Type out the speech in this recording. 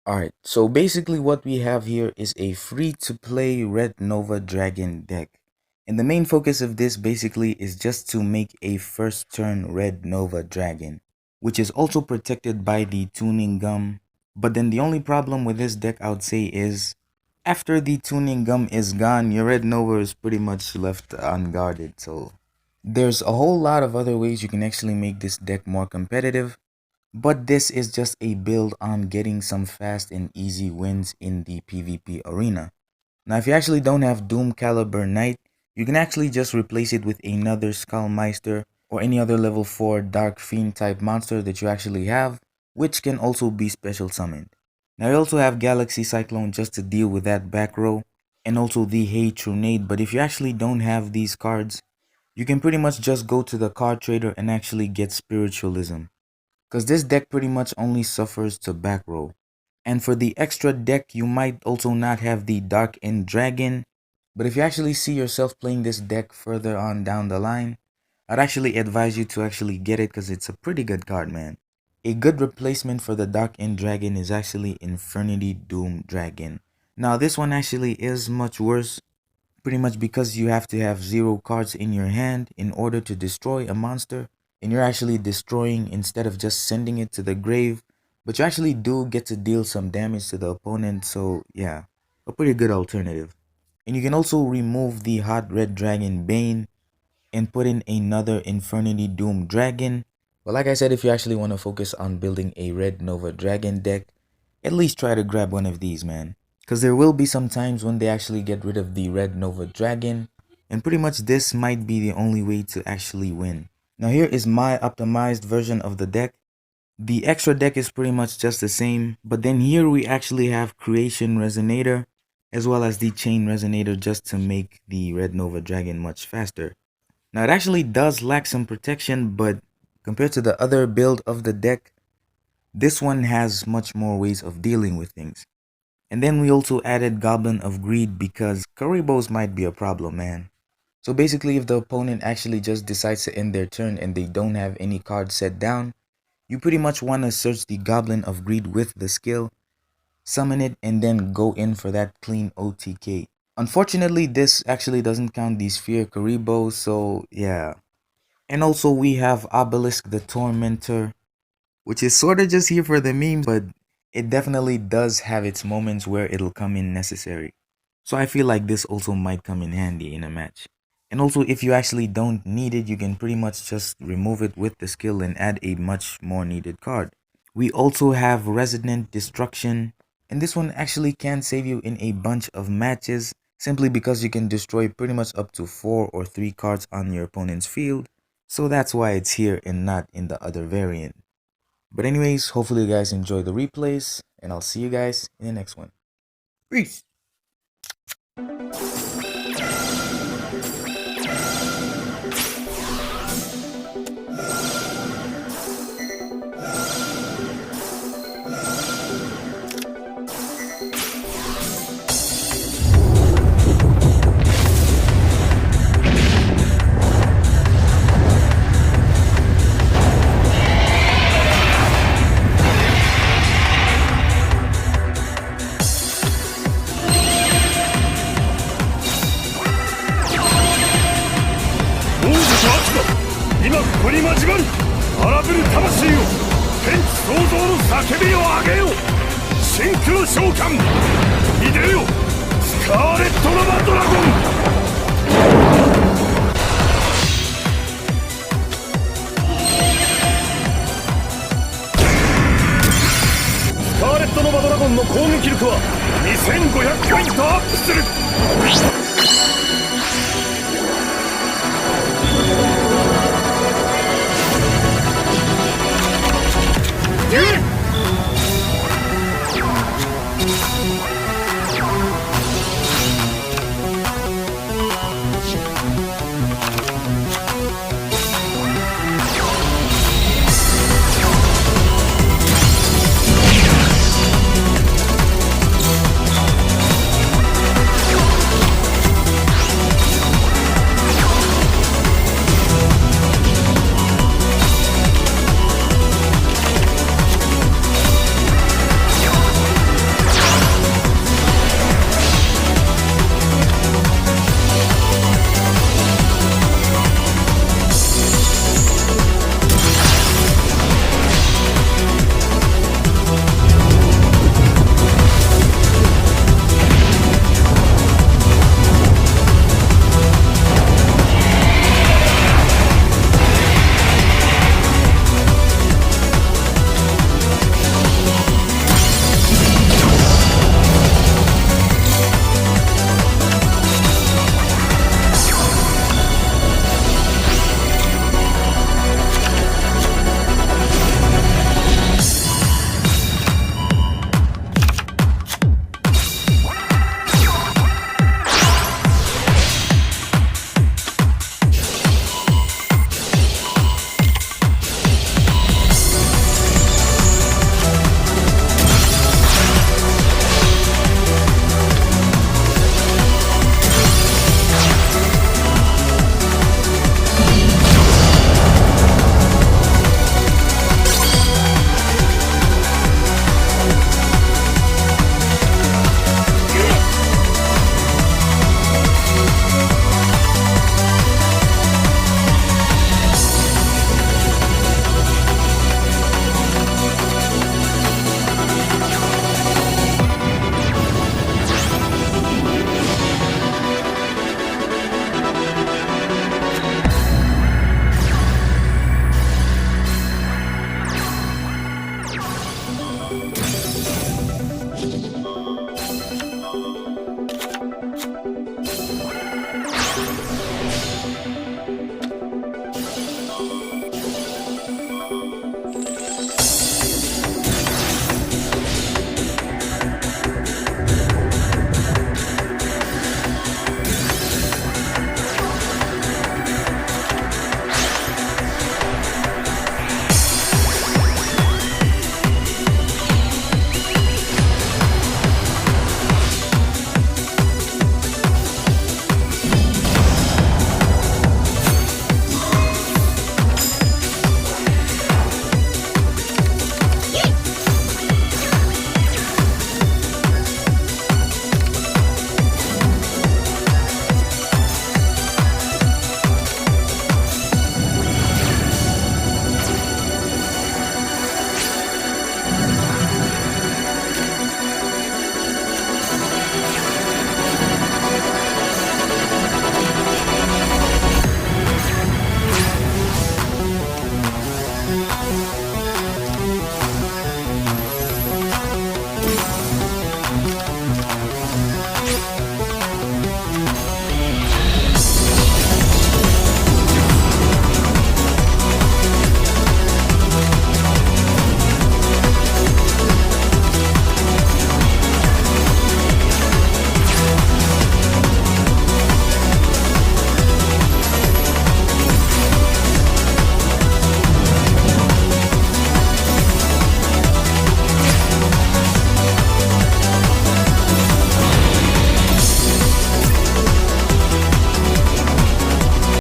Alright, so basically what we have here is a free-to-play Red Nova Dragon deck. And the main focus of this basically is just to make a first turn Red Nova Dragon, which is also protected by the tuning gum. But then the only problem with this deck I would say is, after the tuning gum is gone, your Red Nova is pretty much left unguarded. So there's a whole lot of other ways you can actually make this deck more competitive. But this is just a build on getting some fast and easy wins in the PvP arena. Now if you actually don't have Doom Caliber Knight, you can actually just replace it with another Skullmeister or any other level 4 Dark Fiend type monster that you actually have, which can also be special summoned. Now you also have Galaxy Cyclone just to deal with that back row, and also the Hey Trunade, but if you actually don't have these cards, you can pretty much just go to the card trader and actually get Spiritualism, because this deck pretty much only suffers to back row. And for the extra deck, you might also not have the Dark End Dragon, but if you actually see yourself playing this deck further on down the line, I'd actually advise you to actually get it because it's a pretty good card, man. A good replacement for the Dark End Dragon is actually Infernity Doom Dragon. Now this one actually is much worse, pretty much because you have to have 0 cards in your hand in order to destroy a monster, and you're actually destroying instead of just sending it to the grave, but you actually do get to deal some damage to the opponent, so yeah, a pretty good alternative. And you can also remove the Hot Red Dragon Bane and put in another Infernity Doom Dragon. But like I said, if you actually want to focus on building a Red Nova Dragon deck, at least try to grab one of these, man. Because there will be some times when they actually get rid of the Red Nova Dragon, and pretty much this might be the only way to actually win. Now here is my optimized version of the deck. The extra deck is pretty much just the same, but then here we actually have Creation Resonator, as well as the Chain Resonator just to make the Red Nova Dragon much faster. Now it actually does lack some protection, but compared to the other build of the deck, this one has much more ways of dealing with things. And then we also added Goblin of Greed because Karibos might be a problem, man. So basically, if the opponent actually just decides to end their turn and they don't have any cards set down, you pretty much want to search the Goblin of Greed with the skill, summon it, and then go in for that clean OTK. Unfortunately, this actually doesn't count the Sphere Karibo, so yeah. And also we have Obelisk the Tormentor, which is sort of just here for the memes, but it definitely does have its moments where it'll come in necessary. So I feel like this also might come in handy in a match. And also if you actually don't need it, you can pretty much just remove it with the skill and add a much more needed card. We also have Resident Destruction, and this one actually can save you in a bunch of matches simply because you can destroy pretty much up to 4 or 3 cards on your opponent's field. So that's why it's here and not in the other variant. But anyways, hopefully you guys enjoy the replays, and I'll see you guys in the next one. Peace! Duel!